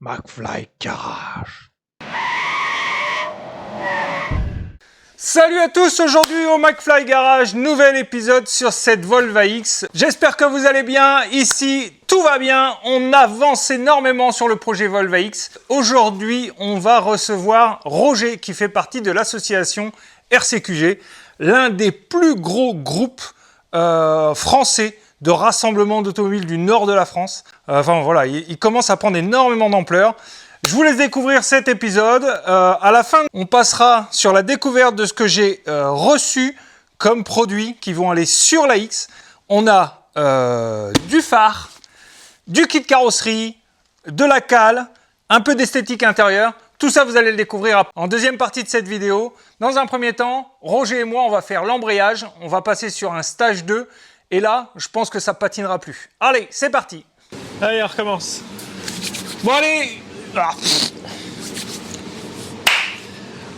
McFly Garage. Salut à tous, aujourd'hui au McFly Garage, nouvel épisode sur cette Volvo X. J'espère que vous allez bien, ici tout va bien, on avance énormément sur le projet Volvo X. Aujourd'hui on va recevoir Roger qui fait partie de l'association RCQG, l'un des plus gros groupes français de rassemblement d'automobiles du nord de la France. Enfin voilà, il commence à prendre énormément d'ampleur. Je vous laisse découvrir cet épisode. À la fin, on passera sur la découverte de ce que j'ai reçu comme produits qui vont aller sur la X. On a du phare, du kit carrosserie, de la cale, un peu d'esthétique intérieure. Tout ça, vous allez le découvrir en deuxième partie de cette vidéo. Dans un premier temps, Roger et moi, on va faire l'embrayage. On va passer sur un stage 2. Et là, je pense que ça patinera plus. Allez, c'est parti. Allez, on recommence. Bon, allez. Ah.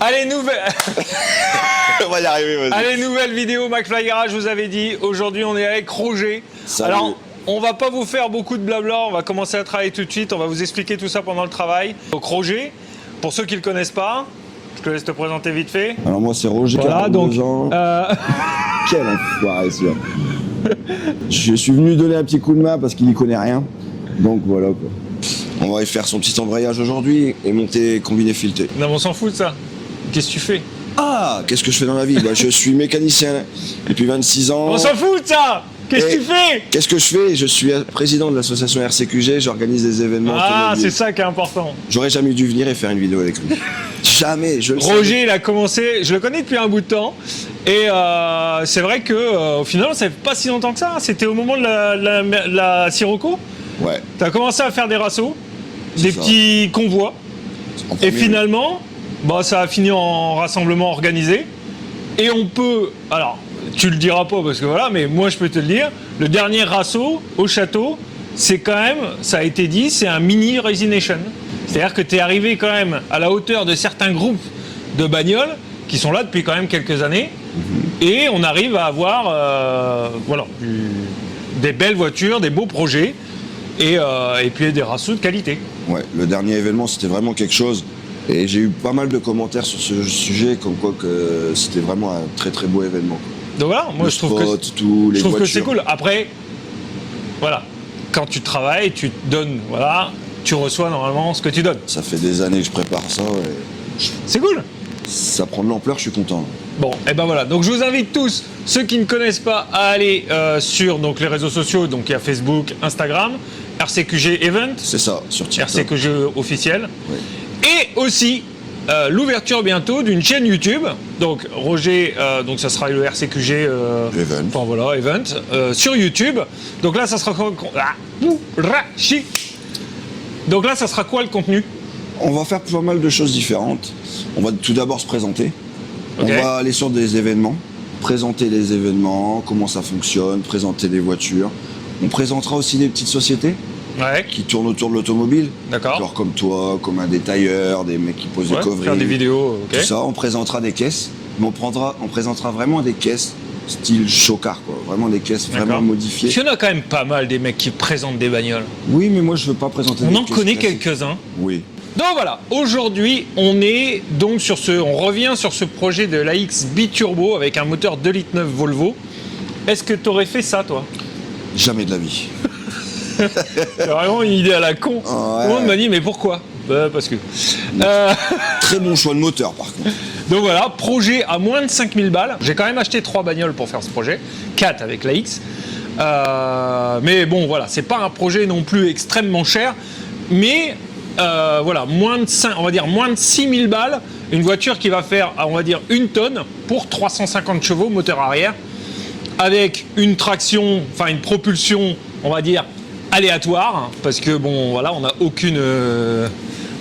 Allez, nouvelle. On va y arriver, vas-y. Allez, nouvelle vidéo McFly Garage, je vous avais dit. Aujourd'hui, on est avec Roger. Salut. Alors, on va pas vous faire beaucoup de blabla. On va commencer à travailler tout de suite. On va vous expliquer tout ça pendant le travail. Donc, Roger, pour ceux qui le connaissent pas, je te laisse te présenter vite fait. Alors moi c'est Roger, Voilà, 42 donc, ans. Quel enfoiré celui-là. Je suis venu donner un petit coup de main parce qu'il n'y connaît rien. Donc voilà quoi. On va y faire son petit embrayage aujourd'hui et monter combiné fileté. Non, mais on s'en fout de ça. Qu'est-ce que tu fais? Ah, qu'est-ce que je fais dans la vie? Je suis mécanicien depuis 26 ans. On s'en fout de ça. Qu'est-ce que tu fais? Qu'est-ce que je fais? Je suis président de l'association RCQG, j'organise des événements. Ah, automobiles. c'est ça qui est important. J'aurais jamais dû venir et faire une vidéo avec lui. Jamais, je le sais. Roger, il a commencé, je le connais depuis un bout de temps, et c'est vrai que au final, ça fait pas si longtemps que ça. C'était au moment de la Sirocco. Ouais. Tu as commencé à faire des rassos, des ça. petits convois, En et premier finalement, bah, ça a fini en rassemblement organisé. Et on peut, alors, tu le diras pas parce que voilà, mais moi je peux te le dire, le dernier rasso au château, c'est quand même, ça a été dit, c'est un mini Resination. C'est-à-dire que tu es arrivé quand même à la hauteur de certains groupes de bagnoles qui sont là depuis quand même quelques années, et on arrive à avoir voilà, des belles voitures, des beaux projets, et puis des rassos de qualité. Ouais, le dernier événement c'était vraiment quelque chose. Et j'ai eu pas mal de commentaires sur ce sujet, comme quoi que c'était vraiment un très très beau événement. Donc voilà, moi je trouve que c'est cool. Après, voilà, quand tu travailles, tu te donnes, voilà, tu reçois normalement ce que tu donnes. Ça fait des années que je prépare ça et C'est cool. ça prend de l'ampleur, je suis content. Bon, et ben voilà. Donc je vous invite tous, ceux qui ne connaissent pas, à aller sur donc, les réseaux sociaux. Donc il y a Facebook, Instagram, RCQG Event, C'est ça, sur TikTok. RCQG officiel. Oui. Et aussi l'ouverture bientôt d'une chaîne YouTube. Donc Roger, donc ça sera le RCQG Event. Enfin voilà, Event sur YouTube. Donc là, ça sera quoi? Donc là, ça sera quoi le contenu? On va faire pas mal de choses différentes. On va tout d'abord se présenter. Ok. On va aller sur des événements, présenter les événements, comment ça fonctionne, présenter les voitures. On présentera aussi des petites sociétés Ouais. qui tournent autour de l'automobile. D'accord. Genre comme toi, comme un détailleur, des mecs qui posent des coffrets. Faire des vidéos, ok. Tout ça, on présentera des caisses, mais on présentera vraiment des caisses style chocard, quoi. Vraiment des caisses vraiment D'accord. modifiées. Il y en a quand même pas mal des mecs qui présentent des bagnoles. Oui, mais moi je veux pas présenter On des en caisses connaît classiques. quelques-uns. Oui. Donc voilà, aujourd'hui, on revient sur ce projet de la X biturbo avec un moteur 2,9 litres Volvo. Est-ce que tu aurais fait ça, toi? Jamais de la vie. C'est vraiment une idée à la con. Ouais. Tout le monde m'a dit, mais pourquoi? Parce que. Très bon choix de moteur par contre. Donc voilà, projet à moins de 5000 balles. J'ai quand même acheté 3 bagnoles pour faire ce projet, 4 avec la X. Mais bon, voilà, c'est pas un projet non plus extrêmement cher, mais voilà, on va dire moins de 6000 balles, une voiture qui va faire, on va dire, 1 tonne pour 350 chevaux, moteur arrière, avec une traction, enfin une propulsion, on va dire, aléatoire, parce que bon, voilà, on n'a aucune.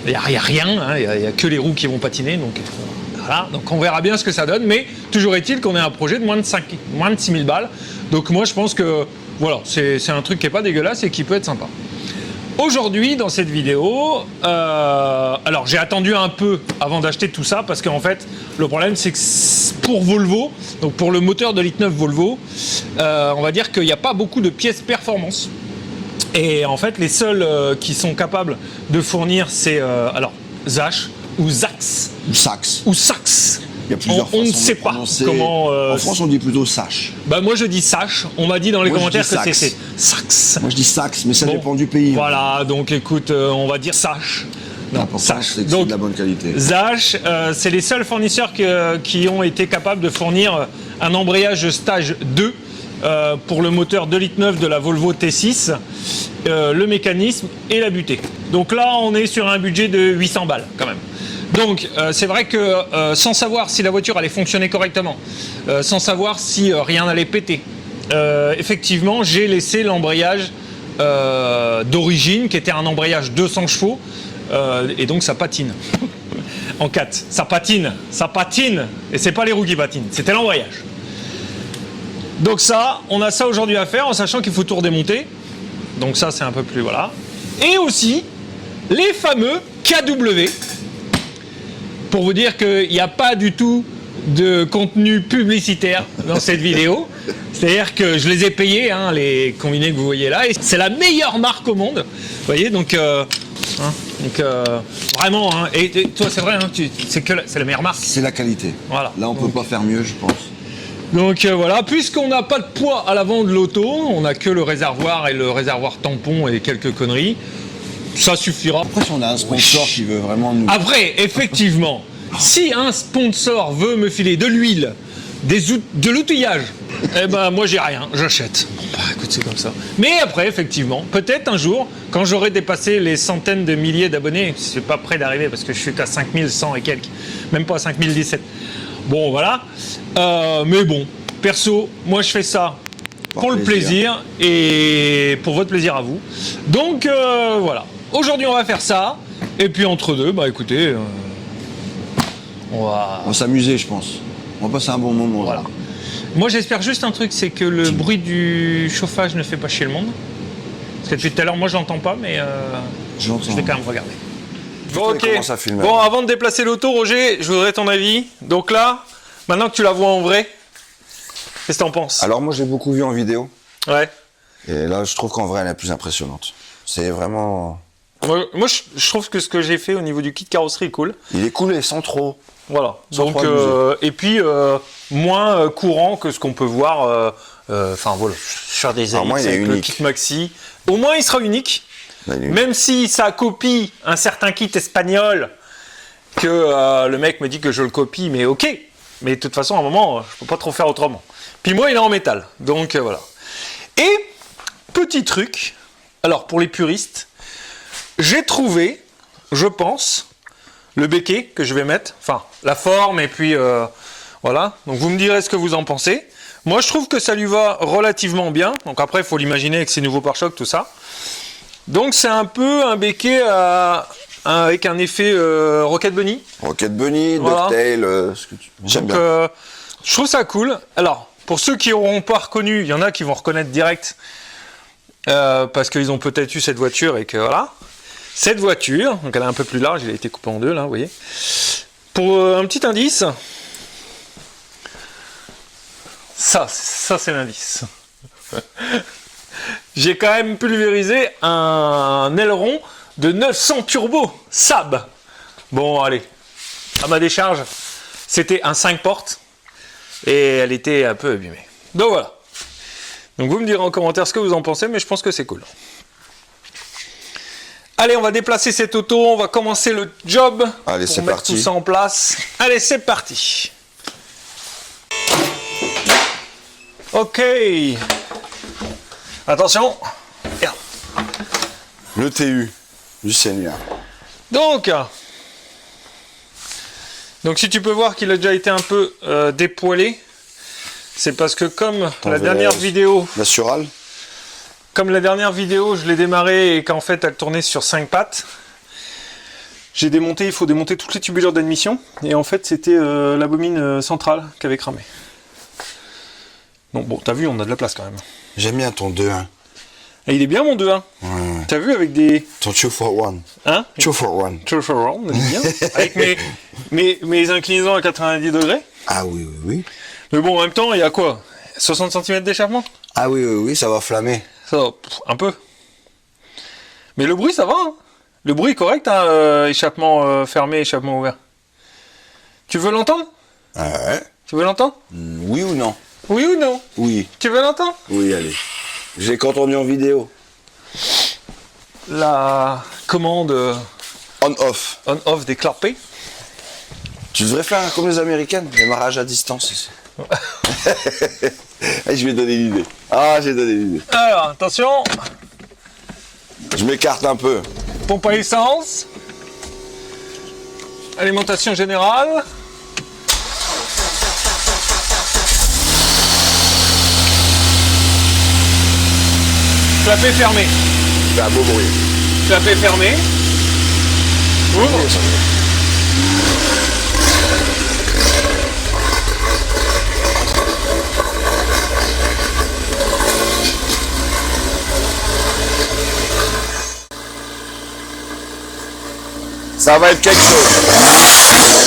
Il n'y a rien, hein, il n'y a que les roues qui vont patiner, donc. Voilà, donc on verra bien ce que ça donne, mais toujours est-il qu'on ait un projet de moins de 6000 balles. Donc moi je pense que voilà, c'est un truc qui n'est pas dégueulasse et qui peut être sympa. Aujourd'hui, dans cette vidéo, alors j'ai attendu un peu avant d'acheter tout ça parce qu'en fait, le problème c'est que pour Volvo, donc pour le moteur de 2,9 litres Volvo, on va dire qu'il n'y a pas beaucoup de pièces performance. Et en fait, les seuls qui sont capables de fournir, c'est alors Zach ou Zax Sax. ou Sax. Il y a plusieurs On ne façons de sait pas prononcer. comment. En France, on dit plutôt Sache. Bah moi je dis Sach. On m'a dit dans les Moi, je commentaires dis que Sax. c'est Sax. Moi, je dis Sax, mais ça Bon, dépend du pays. Voilà, donc écoute, on va dire Sach. Non, L'important, Sach. c'est que c'est Donc de la bonne qualité. Zach, c'est les seuls fournisseurs qui ont été capables de fournir un embrayage stage 2 pour le moteur 2,9 litres de la Volvo T6, le mécanisme et la butée. Donc là, on est sur un budget de 800 balles quand même. Donc c'est vrai que sans savoir si la voiture allait fonctionner correctement, sans savoir si rien n'allait péter, effectivement, j'ai laissé l'embrayage d'origine, qui était un embrayage 200 chevaux, et donc ça patine. En 4, ça patine, et c'est pas les roues qui patinent, c'était l'embrayage. Donc ça, on a ça aujourd'hui à faire, en sachant qu'il faut tout redémonter. Donc ça, c'est un peu plus, voilà. Et aussi, les fameux KW, pour vous dire qu'il n'y a pas du tout de contenu publicitaire dans cette vidéo. C'est-à-dire que je les ai payés, hein, les combinés que vous voyez là, et c'est la meilleure marque au monde. Vous voyez, donc vraiment, hein, et toi c'est vrai, hein, c'est la meilleure marque. C'est la qualité. Voilà. Là, on peut pas faire mieux, je pense. Donc voilà, puisqu'on n'a pas de poids à l'avant de l'auto, on n'a que le réservoir et le réservoir tampon et quelques conneries, ça suffira. Après, si on a un sponsor qui veut vraiment nous... Après, effectivement, si un sponsor veut me filer de l'huile, de l'outillage, eh ben moi j'ai rien, j'achète. Bon bah écoute, c'est comme ça. Mais après, effectivement, peut-être un jour, quand j'aurai dépassé les centaines de milliers d'abonnés, c'est pas près d'arriver parce que je suis qu'à 5100 et quelques, même pas à 5017. Bon voilà, mais bon, perso, moi je fais ça pour le plaisir et pour votre plaisir à vous. Donc voilà, aujourd'hui on va faire ça, et puis entre deux, bah écoutez, on va s'amuser, je pense. On va passer un bon moment. Voilà. Moi j'espère juste un truc, c'est que le bruit du chauffage ne fait pas chier le monde. Parce que depuis tout à l'heure, moi je l'entends pas, mais je vais quand même regarder. Bon, ok. Bon, avant de déplacer l'auto, Roger, je voudrais ton avis. Donc là, maintenant que tu la vois en vrai, qu'est-ce que t'en penses? Alors moi, j'ai beaucoup vu en vidéo. Ouais. Et là, je trouve qu'en vrai, elle est plus impressionnante. C'est vraiment... Moi je trouve que ce que j'ai fait au niveau du kit carrosserie est cool. Il est cool et sans trop. Voilà. Sans Donc, trop et puis, moins courant que ce qu'on peut voir enfin voilà, sur des AX avec le kit maxi. Au moins, il sera unique. Même si ça copie un certain kit espagnol, que le mec me dit que je le copie, mais ok. Mais de toute façon, à un moment, je peux pas trop faire autrement. Puis moi, il est en métal. Donc voilà. Et, petit truc, alors pour les puristes, j'ai trouvé, je pense, le béquet que je vais mettre, enfin la forme et puis voilà. Donc vous me direz ce que vous en pensez. Moi, je trouve que ça lui va relativement bien. Donc après, il faut l'imaginer avec ses nouveaux pare-chocs, tout ça. Donc c'est un peu un béquet avec un effet Rocket Bunny. Rocket Bunny, voilà. DuckTale, ce que tu... J'aime bien. Je trouve ça cool. Alors, pour ceux qui n'auront pas reconnu, il y en a qui vont reconnaître direct parce qu'ils ont peut-être eu cette voiture et que voilà. Cette voiture, donc elle est un peu plus large, elle a été coupée en deux là, vous voyez. Pour un petit indice, ça c'est l'indice. J'ai quand même pulvérisé un aileron de 900 turbo Saab. Bon, allez, à ma décharge, c'était un 5 portes et elle était un peu abîmée. Donc voilà. Donc vous me direz en commentaire ce que vous en pensez, mais je pense que c'est cool. Allez, on va déplacer cette auto, on va commencer le job. Allez, c'est parti. Tout ça en place. Allez, c'est parti. Ok. Attention. Merde. Le TU du Seigneur. Donc si tu peux voir qu'il a déjà été un peu dépoilé, c'est parce que comme la dernière vidéo... Natural. Comme la dernière vidéo, je l'ai démarré et qu'en fait elle tournait sur 5 pattes, j'ai démonté, il faut démonter toutes les tubulures d'admission, et en fait c'était la bobine centrale qui avait cramé. Donc bon, t'as vu, on a de la place quand même. J'aime bien ton 2-1. Et il est bien mon 2-1. Ouais. T'as vu avec des... Ton 2-for-1. Hein? 2-for-1. 2-for-1, on est bien. Avec mes inclinaisons à 90 degrés. Ah oui, oui, oui. Mais bon, en même temps, il y a quoi? 60 cm d'échappement? Ah oui, oui, oui, ça va flammer. Ça, un peu. Mais le bruit, ça va, hein. Le bruit est correct, hein, échappement fermé, échappement ouvert. Tu veux l'entendre? Ouais. Tu veux l'entendre? Oui ou non? Oui ou non? Oui. Tu veux l'entendre? Oui, allez. J'ai entendu en vidéo. La commande On-off. on-off des clapets. Tu devrais faire comme les Américaines, démarrage à distance. Et je vais donner l'idée. Ah, j'ai donné l'idée. Alors, attention, Je m'écarte un peu. pompe à essence. Alimentation générale. Clapet fermé. C'est un beau bruit. Clapet fermé. Ouvre. Ça va être quelque chose.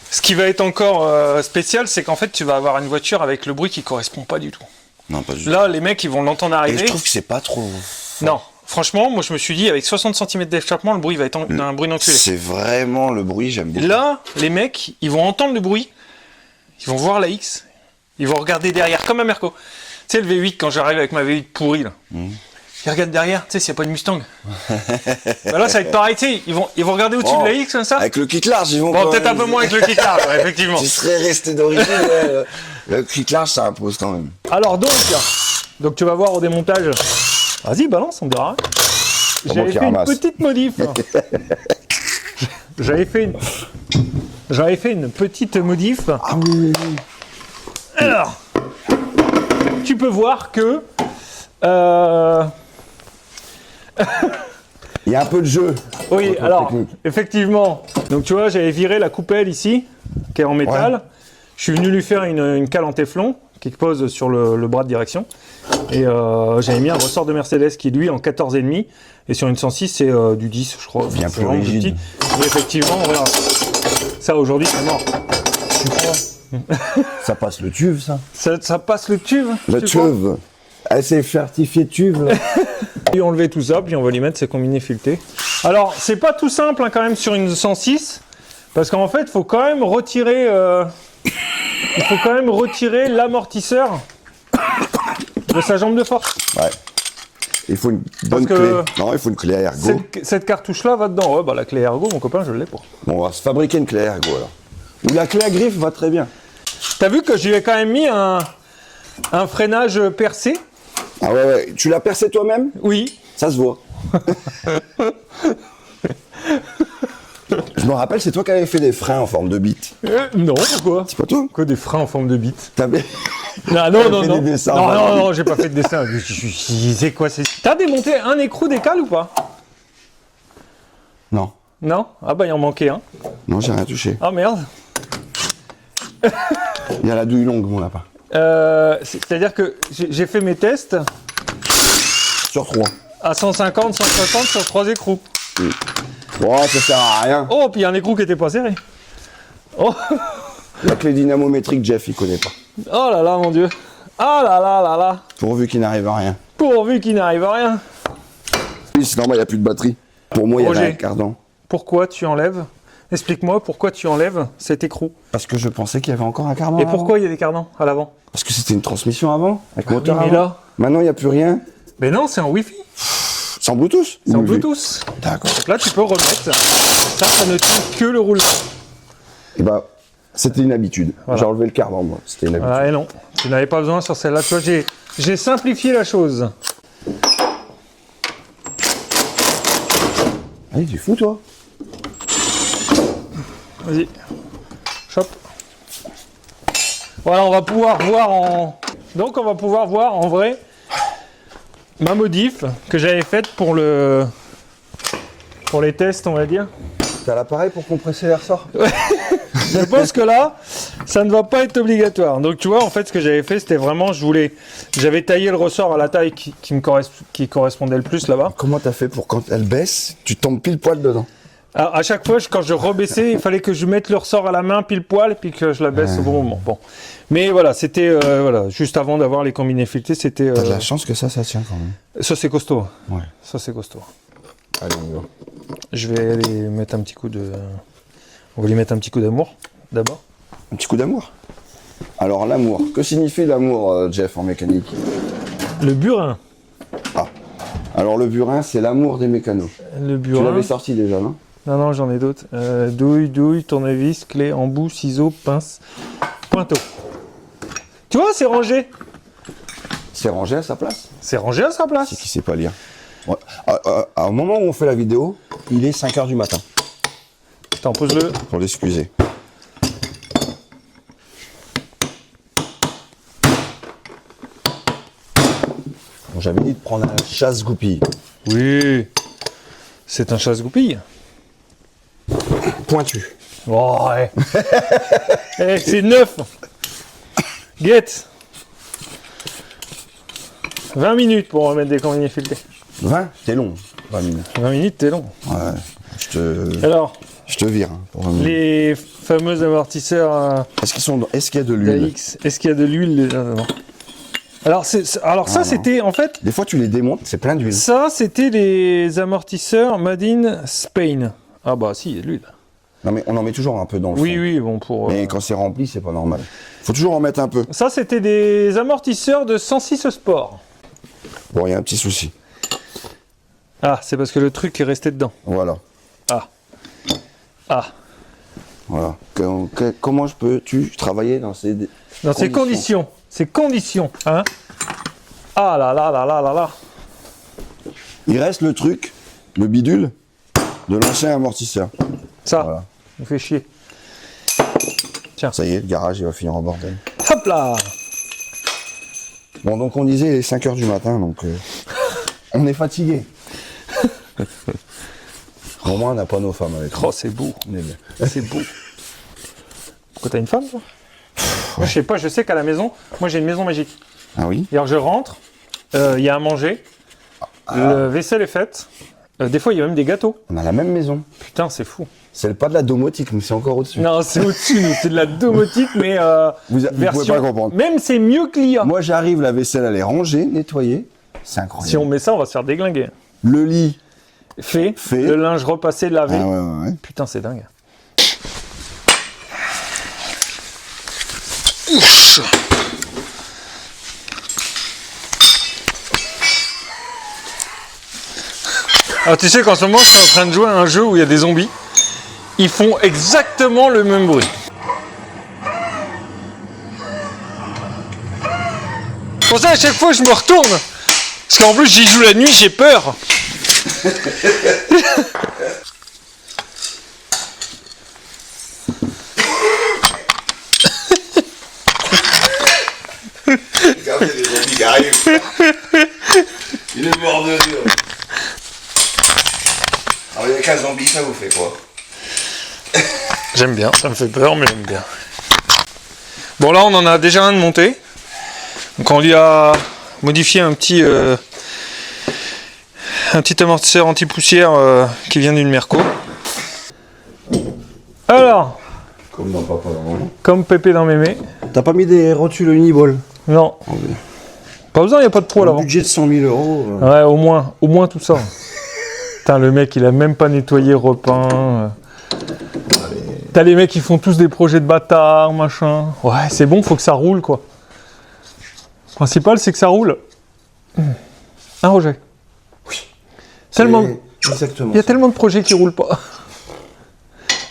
Ce qui va être encore spécial, c'est qu'en fait, tu vas avoir une voiture avec le bruit qui correspond pas du tout. Non, pas du tout. Là, les mecs, ils vont l'entendre Et arriver. je trouve que c'est pas trop. Non, franchement, moi, je me suis dit, avec 60 cm d'échappement, le bruit va être un bruit d'enculé. C'est vraiment le bruit, j'aime beaucoup. Là, les mecs, ils vont entendre le bruit, ils vont voir la X, ils vont regarder derrière, comme un Merco. Tu sais, le V8, quand j'arrive avec ma V8 pourrie, là, ils regardent derrière, tu sais, s'il n'y a pas de Mustang. Bah là, ça va être pareil, tu sais, ils vont regarder au-dessus de la X, comme ça. Avec le kit large, ils vont. Bon, quand peut-être même- un peu moins avec le kit large, ouais, effectivement. Tu serais resté d'origine, ouais. Le kit large, ça impose quand même. Alors, donc tu vas voir au démontage. Vas-y, balance, on verra. Comment J'avais qu'il fait une ramasse. petite modif. J'avais fait une petite modif. Ah oui, oui. Alors, tu peux voir que Il y a un peu de jeu. oui, Contre alors technique. effectivement. Donc tu vois, j'avais viré la coupelle ici, qui est en métal. Ouais. Je suis venu lui faire une cale en téflon qui pose sur le bras de direction. Et j'avais mis un ressort de Mercedes qui lui en 14,5. Et sur une 106, c'est du 10, je crois. Bien C'est plus vraiment rigide. petit. Mais effectivement, voilà. Ça aujourd'hui, c'est mort. Tu crois Ça passe le tuve, ça. Ça passe le tube. Le tu crois tuve. Ah, c'est certifié tuve, là. Puis enlever tout ça, puis on va lui mettre ses combinés filetés. Alors, c'est pas tout simple hein, quand même sur une 106, parce qu'en fait, il faut quand même retirer, l'amortisseur de sa jambe de force. Ouais. Il faut une bonne que- clé. Non, il faut une clé ergo. Cette cartouche-là va dedans. Ouais, bah la clé ergo, mon copain, je l'ai pas. Bon, on va se fabriquer une clé ergo, alors. Ou la clé à griffe va très bien. T'as vu que je lui ai quand même mis un freinage percé? Ah ouais, ouais. Tu l'as percé toi-même? Oui. Ça se voit. Je me rappelle, c'est toi qui avais fait des freins en forme de bite. Non, pourquoi? C'est pas toi? Quoi, des freins en forme de bite? T'avais... Non, fait non. des dessins, Non, vraiment. non, j'ai pas fait de dessin. C'est quoi, c'est... T'as démonté un écrou des cales ou pas? Non. Non? Ah bah il en manquait un. Non, j'ai rien touché. Ah merde. Il y a la douille longue, mon lapin. C'est-à-dire que j'ai fait mes tests Sur 3. à 150, 160 sur 3 écrous. Oh, ça sert à rien. Oh, puis il y a un écrou qui était pas serré. Oh, La clé dynamométrique, Jeff, il connaît pas. oh là là, mon Dieu. Ah là là là là. Pourvu qu'il n'arrive à rien. Pourvu qu'il n'arrive à rien. Oui, c'est normal, il n'y a plus de batterie. Pour moi, il y Roger. avait un cardan. Pourquoi tu enlèves? Explique-moi pourquoi tu enlèves cet écrou. Parce que je pensais qu'il y avait encore un cardan. Et avant. pourquoi il y a des cardans à l'avant? Parce que c'était une transmission avant, avec moteur mais avant. là- Maintenant, il n'y a plus rien. Mais non, c'est en Wi-Fi. Sans Bluetooth. C'est en Ou Wi-Fi. Bluetooth. D'accord. Donc là, tu peux remettre. Ça ne tient que le roulement. Et bah, c'était une habitude. Voilà. J'ai enlevé le cardan, moi. C'était une habitude. Ah, et non, tu n'avais pas besoin sur celle-là. Tu vois, j'ai simplifié la chose. Allez, tu fous, toi. Vas-y, chope. Voilà, on va pouvoir voir en... Donc, on va pouvoir voir en vrai ma modif que j'avais faite pour les tests, on va dire. T'as l'appareil pour compresser les ressorts? Je pense que là, ça ne va pas être obligatoire. Donc, tu vois, en fait, ce que j'avais fait, c'était vraiment, j'avais taillé le ressort à la taille qui correspondait le plus là-bas. Comment t'as fait pour quand elle baisse, tu tombes pile poil dedans? Alors, à chaque fois, quand je rebaissais, il fallait que je mette le ressort à la main pile poil, puis que je la baisse au bon moment. Bon. Mais voilà, c'était voilà, juste avant d'avoir les combinés filetés, c'était... T'as de la chance que ça tient quand même. Ça, c'est costaud. Ouais. Ça, c'est costaud. Allez, on y va. Je vais aller mettre un petit coup de... On va lui mettre un petit coup d'amour, d'abord. Un petit coup d'amour. Alors, l'amour. Que signifie l'amour, Jeff, en mécanique? Le burin. Ah. Alors, le burin, c'est l'amour des mécanos. Le Tu burin. l'avais sorti déjà, non? Non, j'en ai d'autres. Douille, tournevis, clé, embout, ciseaux, pince, pointeau. Tu vois, c'est rangé. C'est rangé à sa place. C'est rangé à sa C'est place. qui sait pas lire. Ouais. Au moment où on fait la vidéo, il est 5h du matin. Attends, pose-le. Pour l'excuser. Bon, j'avais dit de prendre un chasse-goupille. Oui. C'est un chasse-goupille. Pointu. Oh, ouais. Eh, c'est neuf. Guette. 20 minutes pour remettre des combinés filetés. 20, c'est long. 20 minutes. 20 minutes, t'es long. Ouais. Alors, Je te vire. Pour 20 minutes. les fameux amortisseurs Est-ce qu'il y a de l'huile? d'AX, est-ce qu'il y a de l'huile là-dedans? Alors, ça, non. c'était en fait... Des fois, tu les démontes, c'est plein d'huile. Ça, c'était les amortisseurs Made in Spain. Ah bah si, il y a de l'huile. Non, mais on en met toujours un peu dans le fond. Oui, bon, pour... Mais quand c'est rempli, c'est pas normal. Faut toujours en mettre un peu. Ça, c'était des amortisseurs de 106 Sport. Bon, il y a un petit souci. Ah, c'est parce que le truc est resté dedans. Voilà. Ah. Voilà. Comment peux-tu travailler dans ces... Dans ces conditions. Ces conditions, hein. Ah là là là là là là. Il reste le truc, le bidule, de l'ancien amortisseur. Ça, Voilà. me fait chier. Ça y est, le garage, il va finir en bordel. Hop là. Bon, donc on disait, il est 5h du matin, donc on est fatigué. Romain n'a pas nos femmes avec nous. Oh, c'est beau. On est bien. C'est beau. Pourquoi t'as une femme, toi? Moi, je sais pas, je sais qu'à la maison, moi j'ai une maison magique. Ah oui? D'ailleurs, je rentre, il y a à manger, le vaisselle est faite, des fois il y a même des gâteaux. On a la même maison. Putain, c'est fou. C'est pas de la domotique, mais c'est encore au-dessus. Non, c'est au-dessus, nous, c'est de la domotique, mais Vous pouvez pas comprendre. Même c'est mieux que l'IA. Moi, j'arrive, la vaisselle, elle est rangée, nettoyée. C'est incroyable. Si on met ça, on va se faire déglinguer. Le lit. Fait. Fait. Le linge repassé, lavé. Ah ouais. Putain, c'est dingue. Alors tu sais qu'en ce moment je suis en train de jouer à un jeu où il y a des zombies. Ils font exactement le même bruit. Pour ça à chaque fois je me retourne. Parce qu'en plus j'y joue la nuit, j'ai peur. Regardez les zombies qui arrivent. Il est mort de rire. Alors, il y a qu'un zombie, ça vous fait quoi? J'aime bien, ça me fait peur mais j'aime bien. Bon là on en a déjà un de monté. Donc on lui a modifié un petit amortisseur anti-poussière qui vient d'une Merco. Alors, Comme dans Papa dans Maman. comme Pépé dans Mémé. T'as pas mis des rotules uniball? Non. Pas besoin, il n'y a pas de pro là-bas. Budget de 100 000 euros. Ouais, au moins tout ça. Putain, le mec, il a même pas nettoyé, repeint. T'as les mecs qui font tous des projets de bâtards, machin. Ouais, c'est bon, faut que ça roule, quoi. Le principal, c'est que ça roule. Un Roger. Oui. Tellement... Exactement. Il y a tellement de projets qui roulent pas.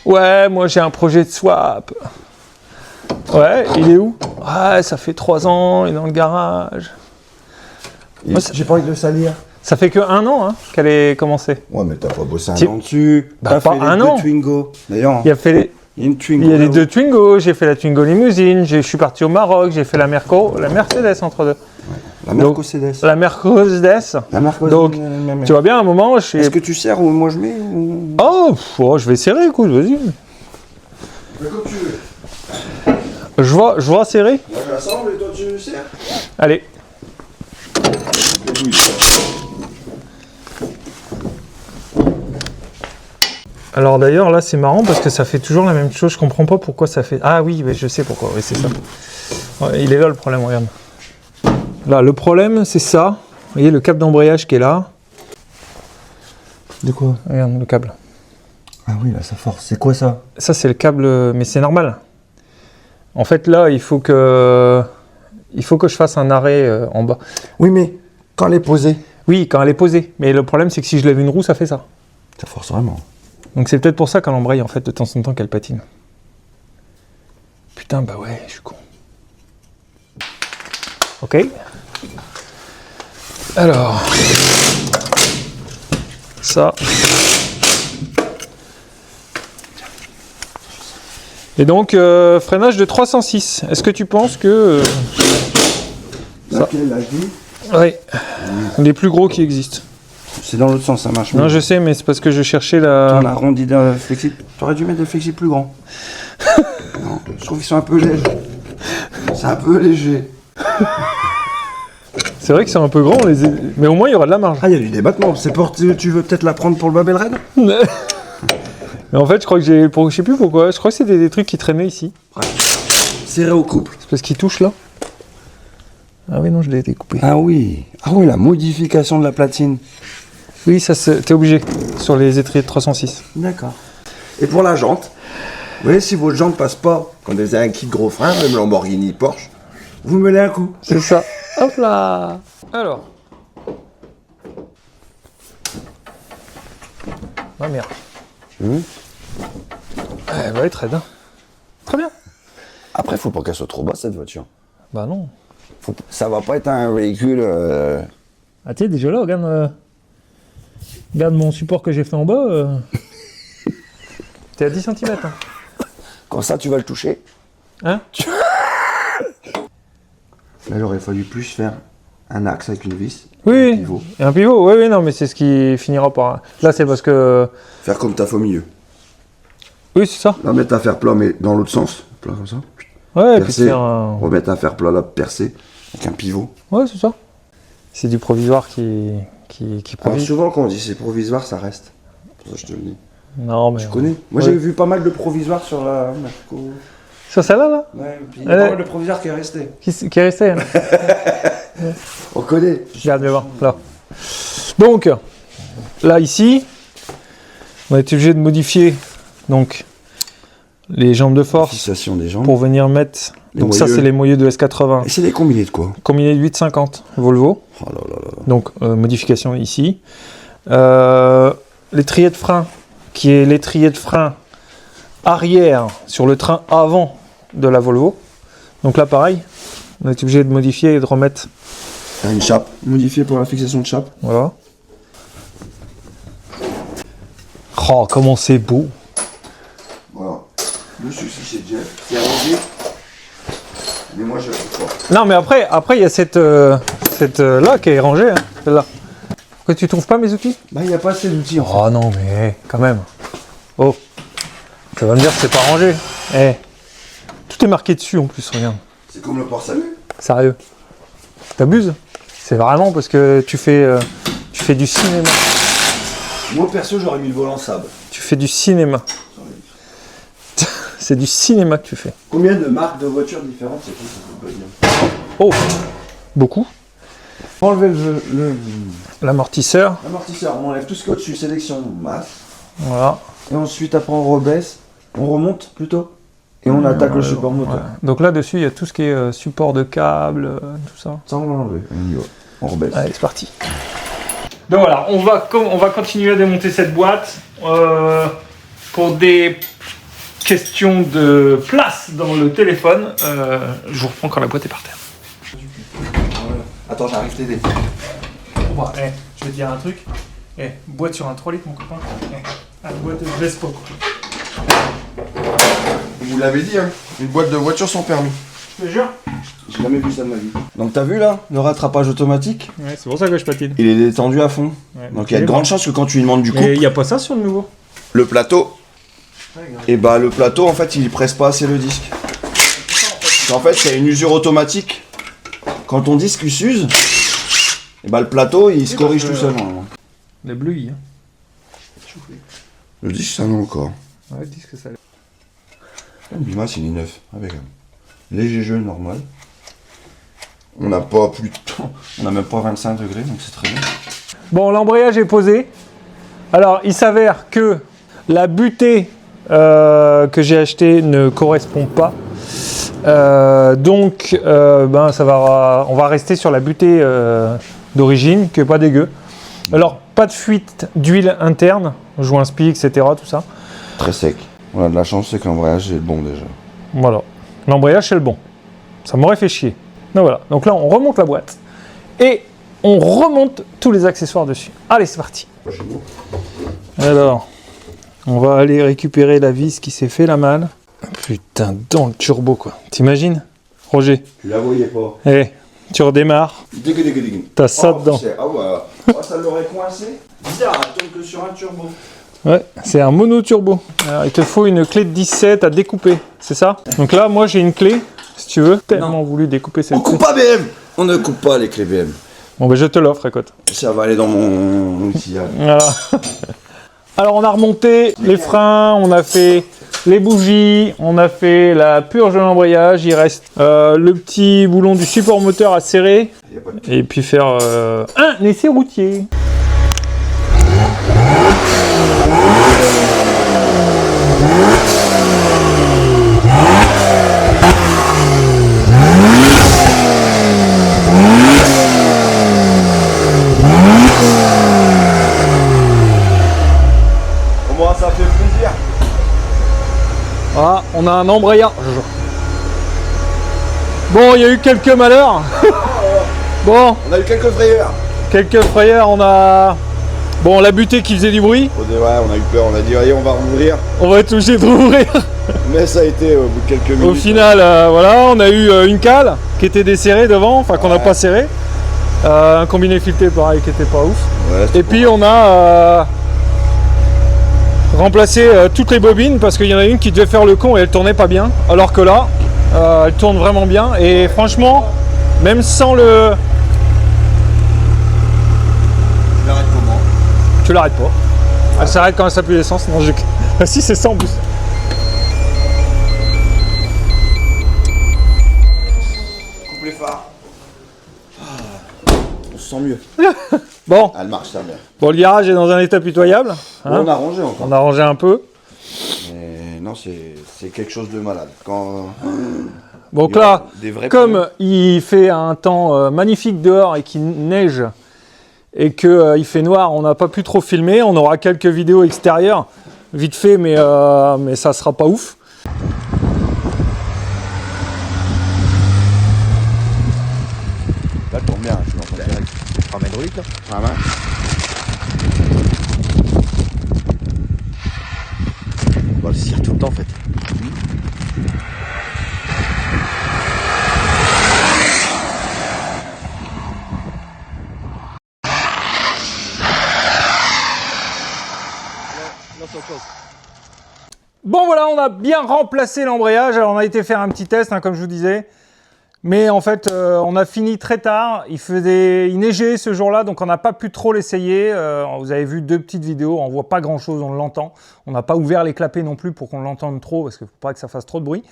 Ouais, moi j'ai un projet de swap. Ouais, il est où? Ouais, ça fait 3 ans, il est dans le garage. Moi, J'ai pas envie de le salir. Ça fait que 1 an hein, qu'elle est commencée. Ouais, mais t'as pas bossé un Tu- an dessus. Bah, T'as pas fait les un deux an. Twingo. D'ailleurs, Il a fait les... il y a une Twingo. Il y a les là-haut. 2 Twingo, j'ai fait la Twingo limousine, je suis parti au Maroc, j'ai fait la Mercedes entre deux. La Mercedes. La Mercedes. La Mercedes. Donc, tu vois bien, à un moment, je suis... Est-ce que tu sers ou moi je mets ou... Oh, je vais serrer, écoute, vas-y. Comme tu veux. Je vois serrer. Moi je l'assemble et toi tu sers. Allez. Alors d'ailleurs, là, c'est marrant parce que ça fait toujours la même chose. Je comprends pas pourquoi ça fait... Ah oui, je sais pourquoi. Oui, c'est ça. Ouais, il est là le problème, regarde. Là, le problème, c'est ça. Vous voyez le câble d'embrayage qui est là. De quoi? Regarde le câble. Ah oui, là, ça force. C'est quoi ça? Ça, c'est le câble... Mais c'est normal. En fait, là, il faut que je fasse un arrêt en bas. Oui, mais quand elle est posée, Oui, quand elle est posée. Mais le problème, c'est que si je lève une roue, ça fait ça. ça force vraiment. Donc c'est peut-être pour ça qu'elle embraye, en fait, de temps en temps, qu'elle patine. Putain, bah ouais, je suis con. Ok. Alors... Ça... Et donc, freinage de 306. Est-ce que tu penses que... Ça. Laquelle, la vie? Oui, les plus gros qui existent. C'est dans l'autre sens, ça marche. Non, je sais, mais c'est parce que je cherchais la... On a arrondi d'un flexible. T'aurais dû mettre des flexibles plus grands. Non, je trouve qu'ils sont un peu légers. C'est un peu léger. C'est vrai que c'est un peu grand, mais au moins il y aura de la marge. Ah, il y a du débattement. C'est pour... Tu veux peut-être la prendre pour le Babel Red? Mais en fait, je crois que je sais plus pourquoi. Je crois que c'est des trucs qui traînaient ici. Ouais. Serré au couple. C'est parce qu'ils touchent là. Ah oui, non, je l'ai découpé. Ah oui. Ah oui, la modification de la platine. Oui, ça, t'es obligé sur les étriers de 306. D'accord. Et pour la jante, vous voyez, si votre jante passe pas quand vous avez un kit gros frein, même Lamborghini, Porsche, vous me mettez un coup. C'est ça. Hop là. Alors. Ah merde. Elle va être raide. Hein. Très bien. Après, faut pas qu'elle soit trop basse, cette voiture. Bah non. Ça va pas être un véhicule... Ah tu sais, déjà là, regarde mon support que j'ai fait en bas. T'es à 10 cm. Hein. Comme ça, tu vas le toucher. Hein? Là, il aurait fallu plus faire un axe avec une vis. Oui, Un pivot. et un pivot, oui, non, mais c'est ce qui finira par... Là, c'est parce que... Faire comme taf au milieu. Oui, c'est ça. Là, mettre à faire plat, mais dans l'autre sens. Plat comme ça. Ouais, et puis Percer. faire un... Remettre à faire plat là, percer. Avec un pivot. Ouais, c'est ça. C'est du provisoire qui Alors provise. souvent, quand on dit c'est provisoire, ça reste. Pour ça, je te le dis. Non, mais... Tu connais? Moi, Ouais. j'ai vu pas mal de provisoires sur la Merco. Sur celle-là, là Ouais, et puis il y a Ouais. pas mal de provisoires qui est resté. qui est resté. Hein. On connaît. Regarde, viens voir, là. Donc, là, ici, on a été obligé de modifier, donc, les jambes de force Fixation des jambes. pour venir mettre... Les Donc ça, moyeux. c'est les moyeux de S80. Et c'est des combinés de quoi? Combiné de 850 Volvo. Oh là là là. Donc, modification ici. L'étrier de frein, qui est l'étrier de frein arrière sur le train avant de la Volvo. Donc là, pareil, on est obligé de modifier et de remettre. Une chape. Modifiée pour la fixation de chape. Voilà. Oh, comment c'est beau! Voilà. Le souci, c'est Jeff. C'est arrangé. Mais moi, je fais pas. Non, mais après, il y a cette là qui est rangée, hein, celle-là. Pourquoi tu trouves pas mes outils? Bah, il n'y a pas assez d'outils en fait. Oh non, mais quand même. Oh, ça va me dire que c'est pas rangé. Eh, tout est marqué dessus en plus, regarde. C'est comme le port salut. Sérieux. T'abuses? C'est vraiment parce que tu fais du cinéma. Moi, perso, j'aurais mis le volant sable. Tu fais du cinéma. C'est du cinéma que tu fais. Combien de marques de voitures différentes c'est tout ça peut pas dire. Oh, beaucoup. Enlever L'amortisseur, l'amortisseur, on enlève tout ce qu'il y a au-dessus, sélection, masse. voilà. Et ensuite, après, on rebaisse, on remonte plutôt. Et on attaque le support moteur. Ouais. Donc là dessus, il y a tout ce qui est support de câble, tout ça. Ça, on va l'enlever. On y va. On rebaisse. Allez, c'est parti. Donc voilà, on va continuer à démonter cette boîte pour des questions de place dans le téléphone. Je vous reprends quand la boîte est par terre. Attends, j'arrive t'aider. Bon, je vais te dire un truc. Boîte sur un 3 litres, mon copain. La boîte de Vespa, quoi. Vous l'avez dit, hein, une boîte de voiture sans permis. Je te jure. J'ai jamais vu ça de ma vie. Donc t'as vu là, le rattrapage automatique, Ouais, c'est pour ça que je patine. il est détendu à fond. Ouais, Donc il y a de grandes chances que quand tu lui demandes du coup, Mais il n'y a pas ça sur le nouveau. le plateau, et bah le plateau en fait il presse pas assez le disque. En fait il y a une usure automatique. Quand ton disque il s'use, et bah le plateau il se corrige tout seul. Normalement. Les bleus, hein. Le disque, ça non encore. Ouais, le disque, ça. Le bimas, il est neuf, avec un léger jeu normal. On n'a pas plus de temps, on n'a même pas 25 degrés, donc c'est très bien. Bon, l'embrayage est posé. Alors, il s'avère que la butée que j'ai achetée ne correspond pas. Donc, on va rester sur la butée d'origine, qui n'est pas dégueu. Alors, pas de fuite d'huile interne, joint spi, etc. Tout ça. Très sec. On a de la chance, c'est que l'embrayage est le bon déjà. Voilà. L'embrayage, c'est le bon. Ça m'aurait fait chier. Donc voilà. Donc là, on remonte la boîte et on remonte tous les accessoires dessus. Allez, c'est parti. Alors, on va aller récupérer la vis qui s'est fait la malle. Putain, dans le turbo, quoi. T'imagines, Roger? Tu la voyais pas. Eh, tu redémarres. T'as ça dedans. Ah ouais. Ça l'aurait coincé. Bizarre, elle tombe que sur un turbo. Ouais, c'est un mono turbo. Alors, il te faut une clé de 17 à découper, c'est ça? Donc là, moi, j'ai une clé, si tu veux. Tellement voulu découper cette On clé. coupe pas BM. On ne coupe pas les clés BM. Bon, ben je te l'offre, écoute. Ça va aller dans mon outillage. Voilà. Alors, on a remonté les freins, on a fait les bougies, on a fait la purge de l'embrayage. Il reste le petit boulon du support moteur à serrer. Et puis faire un essai routier. Moi, ça fait plaisir. Voilà, on a un embrayage. Bon, il y a eu quelques malheurs. Bon, On a eu quelques frayeurs. quelques frayeurs, on a... Bon, la butée qui faisait du bruit, Ouais, on a eu peur. On a dit, allez, on va rouvrir. on va être obligé de rouvrir. Mais ça a été au bout de quelques minutes. Au final, voilà, on a eu une cale qui était desserrée devant, enfin qu'on n'a pas serré. Un combiné fileté, pareil, qui était pas ouf. Ouais, c'était Et puis on a remplacé toutes les bobines parce qu'il y en a une qui devait faire le con et elle tournait pas bien. Alors que là, elle tourne vraiment bien. Et franchement, même sans le... Tu l'arrêtes comment? Tu l'arrêtes pas. Elle s'arrête quand elle s'appuie l'essence. Non, je... Ah, si, c'est ça en plus. Coupe les phares. On se sent mieux. Bon, Elle marche, ça bien. bon, le garage est dans un état pitoyable. Hein. On a rangé encore. On a rangé un peu. Mais non, c'est quelque chose de malade. Quand Donc il y a là, des vrais comme pneus. il fait un temps magnifique dehors et qu'il neige et qu'il fait noir, on n'a pas pu trop filmer. On aura quelques vidéos extérieures, vite fait, mais ça sera pas ouf. Là, tourne bien, je suis en direct. Tu ramènes au 8 là. Ah ouais. On va le cirer tout le temps en fait. Bon voilà, on a bien remplacé l'embrayage. Alors on a été faire un petit test, hein, comme je vous disais. Mais en fait, on a fini très tard. Il neigeait ce jour-là, donc on n'a pas pu trop l'essayer. Vous avez vu 2 petites vidéos, on voit pas grand-chose, on l'entend. On n'a pas ouvert les clapets non plus pour qu'on l'entende trop, parce qu'il ne faut pas que ça fasse trop de bruit.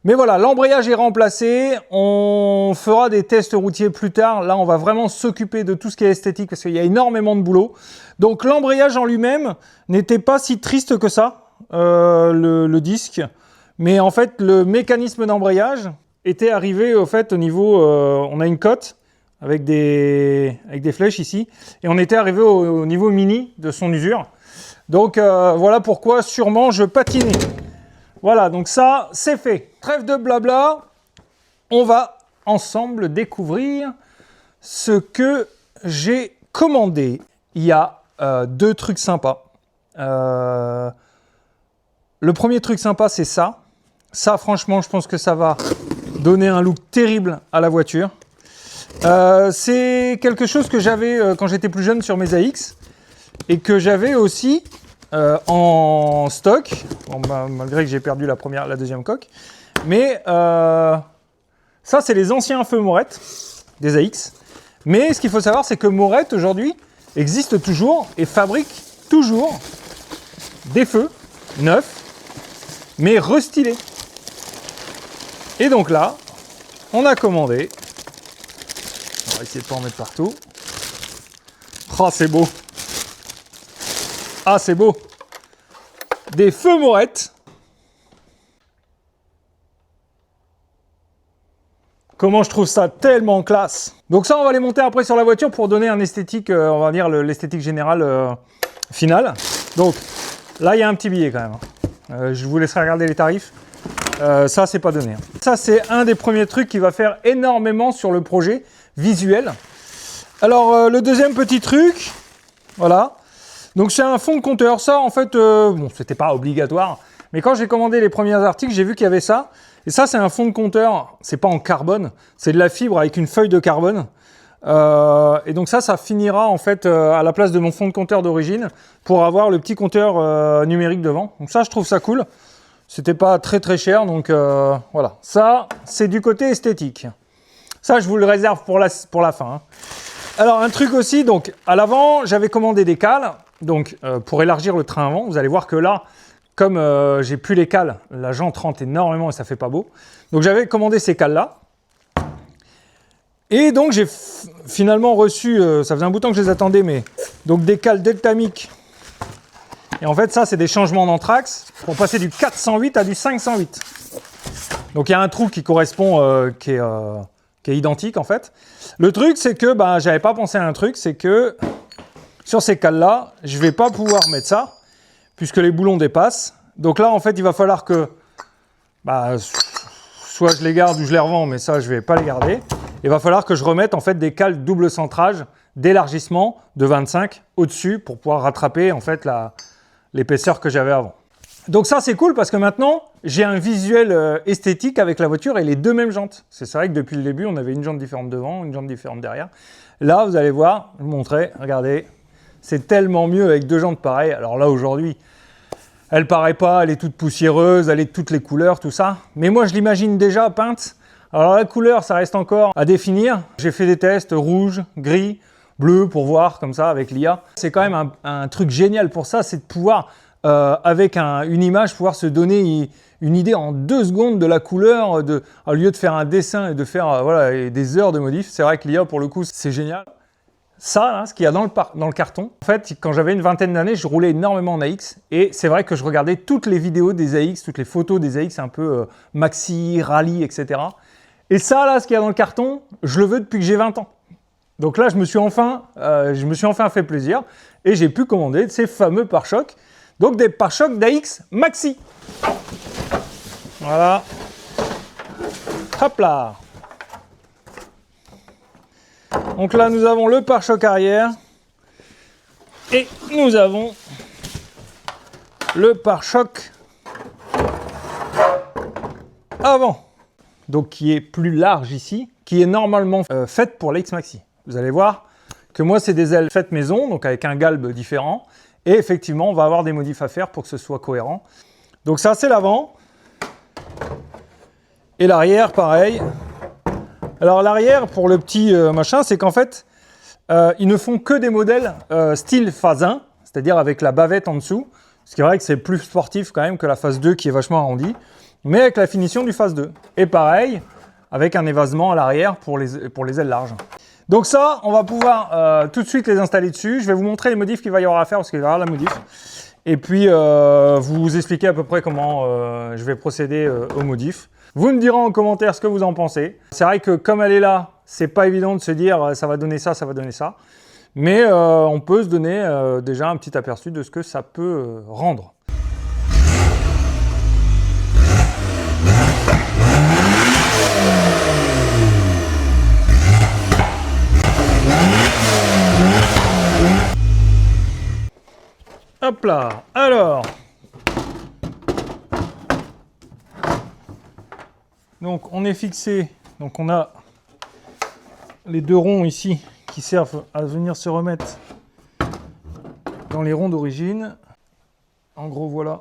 Mais voilà, l'embrayage est remplacé. On fera des tests routiers plus tard. Là, on va vraiment s'occuper de tout ce qui est esthétique, parce qu'il y a énormément de boulot. Donc l'embrayage en lui-même n'était pas si triste que ça, le disque. Mais en fait, le mécanisme d'embrayage était arrivé au fait au niveau, on a une cote avec des flèches ici, et on était arrivé au niveau mini de son usure. Donc voilà pourquoi sûrement je patinais. Voilà, donc ça c'est fait. Trêve de blabla, on va ensemble découvrir ce que j'ai commandé. Il y a 2 trucs sympas. Le premier truc sympa, c'est ça. Ça, franchement, je pense que ça va donner un look terrible à la voiture. C'est quelque chose que j'avais quand j'étais plus jeune sur mes AX et que j'avais aussi en stock, bon, malgré que j'ai perdu la deuxième coque. Mais ça, c'est les anciens feux Morette des AX. Mais ce qu'il faut savoir, c'est que Morette, aujourd'hui, existe toujours et fabrique toujours des feux neufs, mais restylés. Et donc là, on a commandé. On va essayer de pas en mettre partout. Oh, c'est beau. Ah, c'est beau. Des feux morettes. Comment je trouve ça tellement classe. Donc ça, on va les monter après sur la voiture pour donner un esthétique, on va dire l'esthétique générale finale. Donc là, il y a un petit billet quand même. Je vous laisserai regarder les tarifs. Ça, c'est pas donné. Ça, c'est un des premiers trucs qui va faire énormément sur le projet visuel. Alors, le deuxième petit truc, voilà. Donc, c'est un fond de compteur. Ça, en fait, bon, c'était pas obligatoire. Mais quand j'ai commandé les premiers articles, j'ai vu qu'il y avait ça. Et ça, c'est un fond de compteur. C'est pas en carbone. C'est de la fibre avec une feuille de carbone. Et donc ça finira en fait à la place de mon fond de compteur d'origine pour avoir le petit compteur numérique devant. Donc ça, je trouve ça cool. C'était pas très très cher, donc voilà. Ça, c'est du côté esthétique. Ça, je vous le réserve pour la fin. Hein. Alors, un truc aussi, donc à l'avant, j'avais commandé des cales, donc pour élargir le train avant. Vous allez voir que là, comme j'ai plus les cales, la jante rentre énormément et ça fait pas beau. Donc j'avais commandé ces cales-là. Et donc j'ai finalement reçu, ça faisait un bout de temps que je les attendais, mais donc des cales Deltamic. Et en fait, ça, c'est des changements d'anthrax pour passer du 408 à du 508. Donc il y a un trou qui correspond, qui est identique en fait. Le truc, c'est que j'avais pas pensé à un truc, c'est que sur ces cales-là, je vais pas pouvoir mettre ça, puisque les boulons dépassent. Donc là, en fait, il va falloir que soit je les garde ou je les revends, mais ça, je vais pas les garder. Il va falloir que je remette en fait des cales double centrage d'élargissement de 25 au-dessus pour pouvoir rattraper en fait l'épaisseur que j'avais avant. Donc ça, c'est cool parce que maintenant, j'ai un visuel esthétique avec la voiture et les deux mêmes jantes. C'est vrai que depuis le début, on avait une jante différente devant, une jante différente derrière. Là, vous allez voir, je vous montrer, regardez, c'est tellement mieux avec deux jantes pareilles. Alors là, aujourd'hui, elle paraît pas, elle est toute poussiéreuse, elle est de toutes les couleurs, tout ça. Mais moi, je l'imagine déjà peinte. Alors la couleur, ça reste encore à définir. J'ai fait des tests rouge, gris, bleu pour voir comme ça avec l'IA. C'est quand même un truc génial pour ça, c'est de pouvoir, avec une image, pouvoir se donner une idée en 2 secondes de la couleur, au lieu de faire un dessin et de faire voilà, des heures de modif. C'est vrai que l'IA, pour le coup, c'est génial. Ça, là, ce qu'il y a dans le carton, en fait, quand j'avais une vingtaine d'années, je roulais énormément en AX et c'est vrai que je regardais toutes les vidéos des AX, toutes les photos des AX, un peu maxi, rallye, etc. Et ça, là, ce qu'il y a dans le carton, je le veux depuis que j'ai 20 ans. Donc là, je me suis enfin fait plaisir et j'ai pu commander ces fameux pare-chocs. Donc des pare-chocs d'AX Maxi. Voilà. Hop là. Donc là, nous avons le pare-choc arrière et nous avons le pare-choc avant. Donc qui est plus large ici, qui est normalement faite pour l'AX Maxi. Vous allez voir que moi, c'est des ailes faites maison, donc avec un galbe différent. Et effectivement, on va avoir des modifs à faire pour que ce soit cohérent. Donc ça, c'est l'avant. Et l'arrière, pareil. Alors l'arrière, pour le petit machin, c'est qu'en fait, ils ne font que des modèles style phase 1, c'est-à-dire avec la bavette en dessous. Ce qui est vrai que c'est plus sportif quand même que la phase 2 qui est vachement arrondie, mais avec la finition du phase 2. Et pareil, avec un évasement à l'arrière pour les ailes larges. Donc ça, on va pouvoir tout de suite les installer dessus. Je vais vous montrer les modifs qu'il va y avoir à faire parce qu'il va y avoir la modif. Et puis, vous expliquer à peu près comment je vais procéder aux modifs. Vous me direz en commentaire ce que vous en pensez. C'est vrai que comme elle est là, c'est pas évident de se dire ça va donner ça, ça va donner ça. Mais on peut se donner déjà un petit aperçu de ce que ça peut rendre. Hop là, alors, donc on est fixé, donc on a les 2 ronds ici qui servent à venir se remettre dans les ronds d'origine. En gros, voilà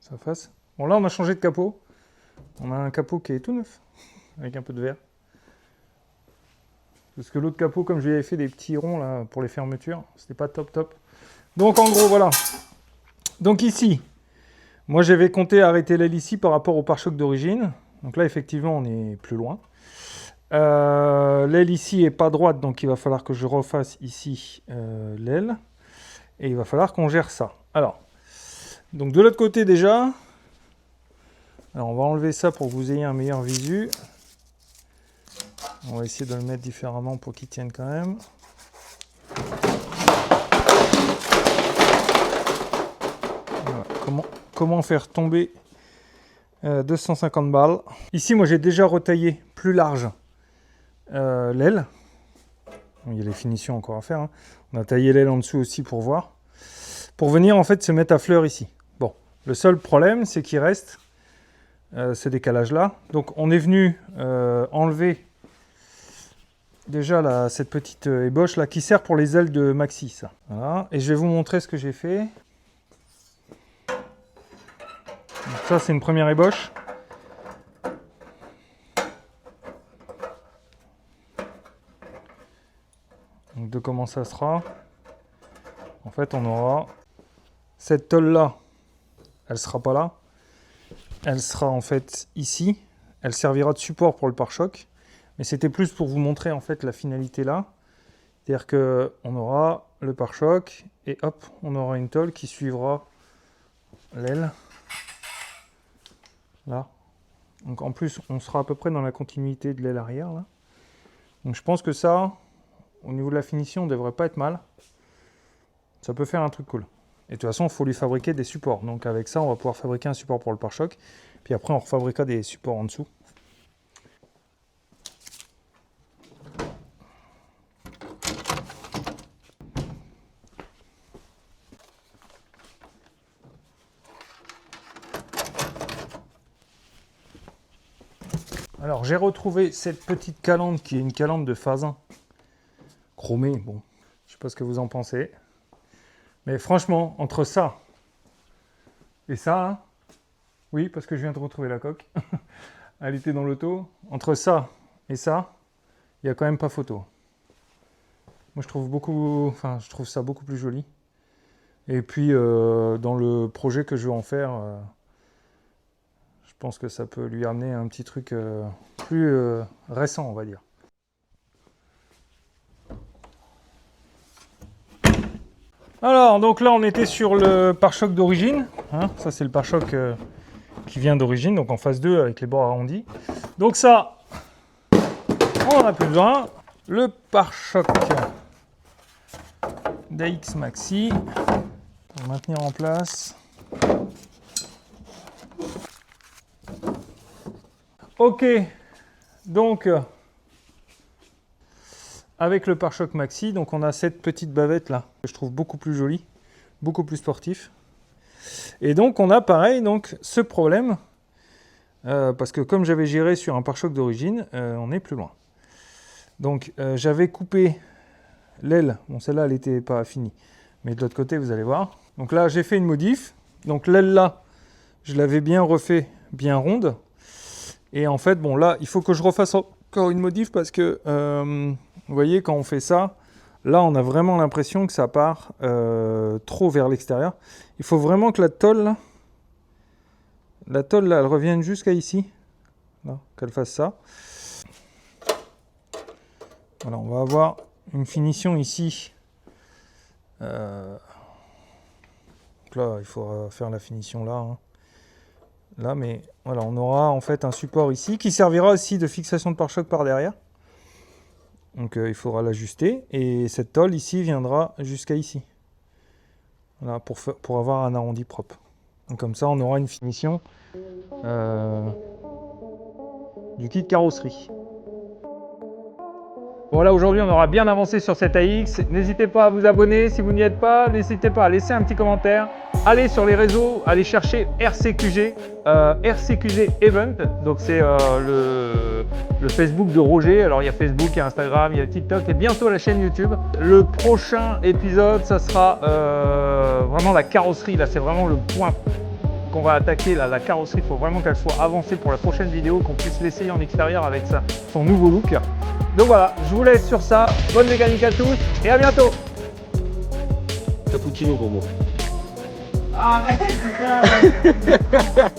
sa face. Bon, là on a changé de capot, on a un capot qui est tout neuf, avec un peu de verre. Parce que l'autre capot, comme je lui avais fait des petits ronds là pour les fermetures, c'était pas top top. Donc en gros, voilà, Donc ici, moi j'avais compté arrêter l'aile ici par rapport au pare-choc d'origine. Donc là effectivement on est plus loin. L'aile ici est pas droite, donc il va falloir que je refasse ici l'aile. Et il va falloir qu'on gère ça. Alors, donc de l'autre côté déjà, alors on va enlever ça pour que vous ayez un meilleur visu. On va essayer de le mettre différemment pour qu'il tienne quand même. Voilà. Comment faire tomber 250 balles. Ici, moi j'ai déjà retaillé plus large l'aile. Il y a les finitions encore à faire. Hein. On a taillé l'aile en dessous aussi pour voir. Pour venir en fait se mettre à fleur ici. Bon, le seul problème c'est qu'il reste ce décalage là. Donc on est venu enlever déjà là, cette petite ébauche là qui sert pour les ailes de Maxi. Ça. Voilà. Et je vais vous montrer ce que j'ai fait. Donc, ça c'est une première ébauche. Donc de comment ça sera. En fait on aura cette tôle là, elle sera pas là. Elle sera en fait ici. Elle servira de support pour le pare-choc. Mais c'était plus pour vous montrer en fait la finalité là. C'est-à-dire qu'on aura le pare-choc et hop, on aura une tôle qui suivra l'aile. Là. Donc en plus, on sera à peu près dans la continuité de l'aile arrière là. Donc je pense que ça, au niveau de la finition, on ne devrait pas être mal. Ça peut faire un truc cool. Et de toute façon, il faut lui fabriquer des supports. Donc avec ça, on va pouvoir fabriquer un support pour le pare-choc. Puis après, on refabriquera des supports en dessous. Alors j'ai retrouvé cette petite calandre qui est une calandre de Fasin chromée. Bon, je sais pas ce que vous en pensez. Mais franchement, entre ça et ça, hein, oui, parce que je viens de retrouver la coque. Elle était dans l'auto. Entre ça et ça, il n'y a quand même pas photo. Moi, je trouve ça beaucoup plus joli. Et puis, dans le projet que je veux en faire, je pense que ça peut lui amener un petit truc plus récent, on va dire. Alors, donc là, on était sur le pare-choc d'origine. Hein, ça, c'est le pare-choc qui vient d'origine, donc en phase 2 avec les bords arrondis. Donc ça, on n'en a plus besoin. Le pare-choc d'AX Maxi. On va maintenir en place. Ok, donc avec le pare-choc Maxi, donc on a cette petite bavette là que je trouve beaucoup plus jolie, beaucoup plus sportif. Et donc on a pareil donc ce problème parce que comme j'avais géré sur un pare-choc d'origine, on est plus loin. Donc j'avais coupé l'aile, bon celle-là elle n'était pas finie, mais de l'autre côté vous allez voir. Donc là j'ai fait une modif, donc l'aile là je l'avais bien refait, bien ronde. Et en fait bon là il faut que je refasse encore une modif parce que vous voyez quand on fait ça, là on a vraiment l'impression que ça part trop vers l'extérieur. Il faut vraiment que la tôle là, elle revienne jusqu'à ici, qu'elle fasse ça. Voilà, on va avoir une finition ici. Donc là, il faudra faire la finition là. Hein. Là, mais voilà, on aura en fait un support ici qui servira aussi de fixation de pare-choc par derrière. Donc il faudra l'ajuster. Et cette tôle ici viendra jusqu'à ici. Voilà, pour avoir un arrondi propre. Donc, comme ça, on aura une finition du kit carrosserie. Voilà, aujourd'hui on aura bien avancé sur cette AX. N'hésitez pas à vous abonner si vous n'y êtes pas. N'hésitez pas à laisser un petit commentaire. Allez sur les réseaux, allez chercher RCQG, RCQG Event. Donc c'est le Facebook de Roger. Alors il y a Facebook, il y a Instagram, il y a TikTok et bientôt la chaîne YouTube. Le prochain épisode, ça sera vraiment la carrosserie. Là c'est vraiment le point qu'on va attaquer. Là, la carrosserie, il faut vraiment qu'elle soit avancée pour la prochaine vidéo, qu'on puisse l'essayer en extérieur avec son nouveau look. Donc voilà, je vous laisse sur ça. Bonne mécanique à tous et à bientôt. Cappuccino pour moi. Arrête, putain.